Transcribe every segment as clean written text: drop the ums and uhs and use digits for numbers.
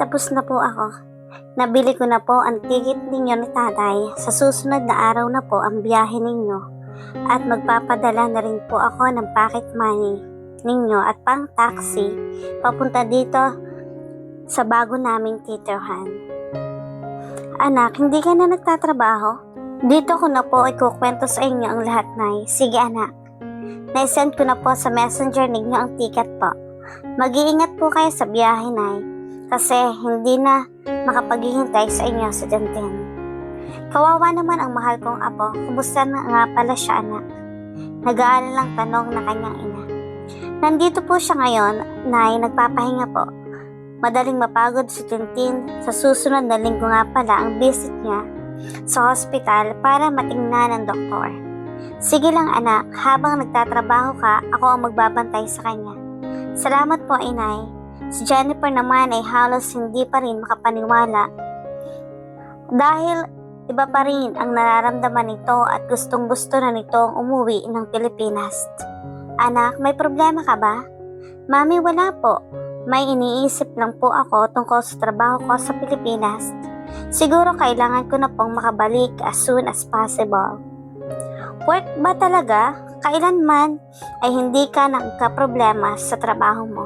tapos na po ako. Nabili ko na po ang ticket ninyo ni tatay. Sa susunod na araw na po ang biyahe ninyo. At magpapadala na rin po ako ng pocket money ninyo at pang taxi papunta dito sa bago naming titirhan. Anak, hindi ka na nagtatrabaho? Dito ko na po ikukwento sa inyo ang lahat, Nay. Sige anak. Naisend ko na po sa messenger ninyo ang ticket po. Mag-iingat po kayo sa biyahe, Nay. Kasi hindi na makapaghihintay sa inyo si Tintin. Kawawa naman ang mahal kong apo. Kumusta na nga pala siya, anak? Nag-aalalang tanong na kanyang ina. Nandito po siya ngayon, Nay, nagpapahinga po. Madaling mapagod si Tintin. Sa susunod na linggo nga pala ang visit niya sa hospital para matingnan ng doktor. Sige lang anak, habang nagtatrabaho ka, ako ang magbabantay sa kanya. Salamat po, inay. Si Jennifer naman ay halos hindi pa rin makapaniwala dahil iba pa rin ang nararamdaman nito at gustong-gusto na nitong umuwi ng Pilipinas. Anak, may problema ka ba? Mami, wala po. May iniisip lang po ako tungkol sa trabaho ko sa Pilipinas. Siguro kailangan ko na pong makabalik as soon as possible. Work ba talaga? Kailanman ay hindi ka nagka-problema sa trabaho mo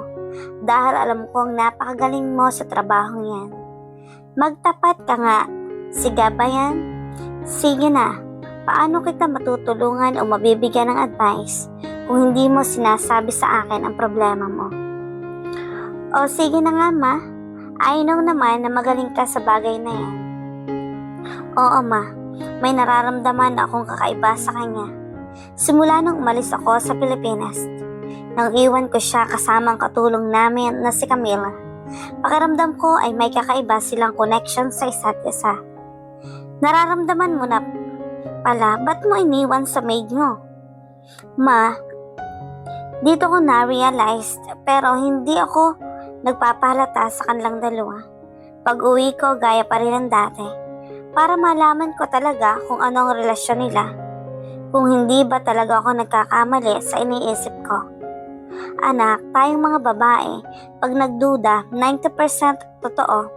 dahil alam kong napakagaling mo sa trabaho yan. Magtapat ka nga. Siga ba yan? Sige na. Paano kita matutulungan o mabibigyan ng advice kung hindi mo sinasabi sa akin ang problema mo? O sige na nga ma. I know naman na magaling ka sa bagay na yan. Oo ma. May nararamdaman akong kakaiba sa kanya. Simula nung umalis ako sa Pilipinas, nang iwan ko siya kasama ang katulong namin na si Camila, pakiramdam ko ay may kakaiba silang connection sa isa't isa. Nararamdaman mo na pala, ba't mo iniwan sa maid mo? Ma, dito ko na-realized pero hindi ako nagpapahalata sa kanilang dalawa. Pag uwi ko, gaya pa rin ng dati. Para malaman ko talaga kung ano ang relasyon nila. Kung hindi ba talaga ako nagkakamali sa iniisip ko. Anak, tayong mga babae, pag nagduda, 90% totoo.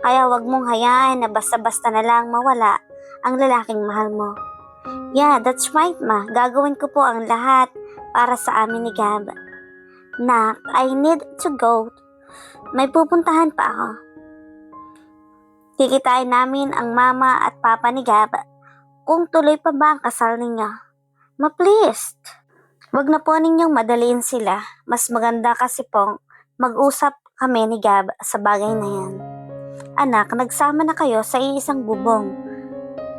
Kaya wag mong hayaan na basta-basta na lang mawala ang lalaking mahal mo. Yeah, that's right ma. Gagawin ko po ang lahat para sa amin ni Gab. Nak, I need to go. May pupuntahan pa ako. Kikitain namin ang mama at papa ni Gab kung tuloy pa ba ang kasal ninyo. Ma-please. Wag na po ninyong madaliin sila. Mas maganda kasi pong mag-usap kami ni Gab sa bagay na yan. Anak, nagsama na kayo sa iisang bubong.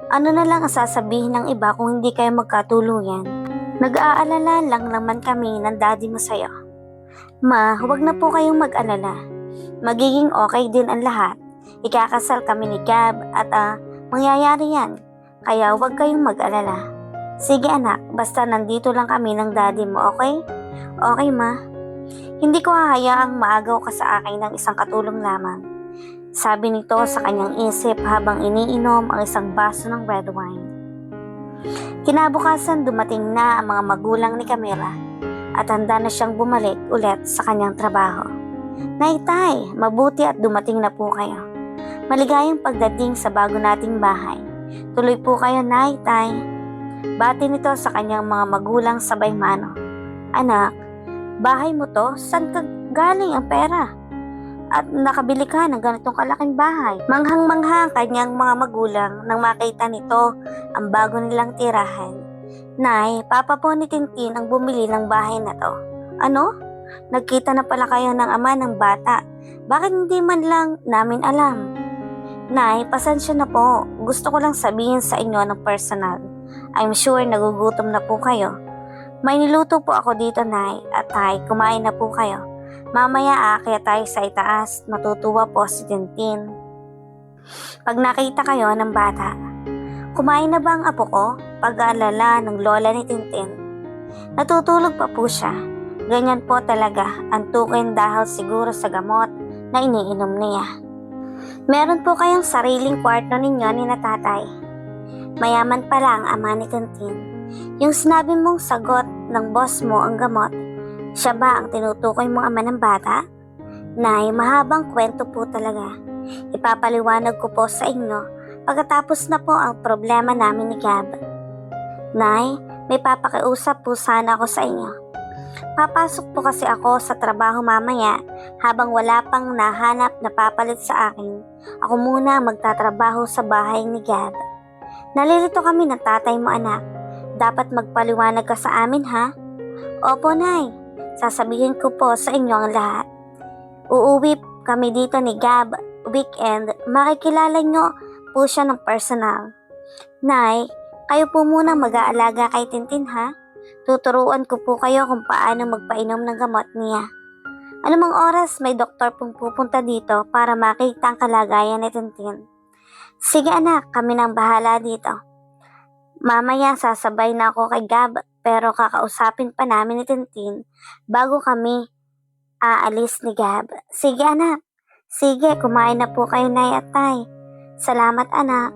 Ano na lang ang sasabihin ng iba kung hindi kayo magkatuluyan? Nag-aalala lang naman kami ng daddy mo sa'yo. Ma, wag na po kayong mag-alala. Magiging okay din ang lahat. Ikakasal kami ni Gab at mangyayari yan. Kaya wag kayong mag-alala. Sige anak, basta nandito lang kami ng daddy mo, okay? Okay ma. Hindi ko hahayaang maagaw ka sa akin ng isang katulong lamang. Sabi nito sa kanyang isip habang iniinom ang isang baso ng red wine. Kinabukasan dumating na ang mga magulang ni Camila at handa na siyang bumalik ulit sa kanyang trabaho. Naitay, mabuti at dumating na po kayo. Maligayang pagdating sa bago nating bahay. Tuloy po kayo, Naitay. Bati nito sa kanyang mga magulang sabay mano. Anak, bahay mo to? Saan ka galing ang pera? At nakabili ka ng ganitong kalaking bahay. Manghang-mangha ang kanyang mga magulang nang makita nito ang bago nilang tirahan. Nay, papa po ni Tintin ang bumili ng bahay na to. Ano? Nagkita na pala kayo ng ama ng bata. Bakit hindi man lang namin alam? Nay, pasensya na po. Gusto ko lang sabihin sa inyo ng personal. I'm sure nagugutom na po kayo. May niluto po ako dito, Nay. At Tay, kumain na po kayo. Mamaya aakyat tayo sa itaas. Matutuwa po si Tintin pag nakita kayo ng bata. Kumain na ba ang apo ko? Pag-aalala ng lola ni Tintin. Natutulog pa po siya. Ganyan po talaga, antukin dahil siguro sa gamot na iniinom niya. Meron po kayong sariling kwarto ninyo ni na tatay. Mayaman pala ang ama ni Tintin. Yung sinabi mong sagot ng boss mo ang gamot, siya ba ang tinutukoy mong ama ng bata? Nay, mahabang kwento po talaga. Ipapaliwanag ko po sa inyo pagkatapos na po ang problema namin ni Gab. Nay, may papakiusap po sana ako sa inyo. Papasok po kasi ako sa trabaho mamaya habang wala pang nahanap na papalit sa akin. Ako muna ang magtatrabaho sa bahay ni Gab. Nalilito kami ng tatay mo, anak. Dapat magpaliwanag ka sa amin, ha? Opo, Nay. Sasabihin ko po sa inyo ang lahat. Uuwi kami dito ni Gab weekend. Makikilala nyo po siya ng personal. Nay, kayo po muna mag-aalaga kay Tintin, ha? Tuturuan ko po kayo kung paano magpainom ng gamot niya. Anumang oras may doktor pong pupunta dito para makita ang kalagayan ni Tintin. Sige anak, kami nang bahala dito. Mamaya sasabay na ako kay Gab pero kakausapin pa namin ni Tintin bago kami aalis ni Gab. Sige anak. Sige, kumain na po kayo, Nay at Tay. Salamat anak.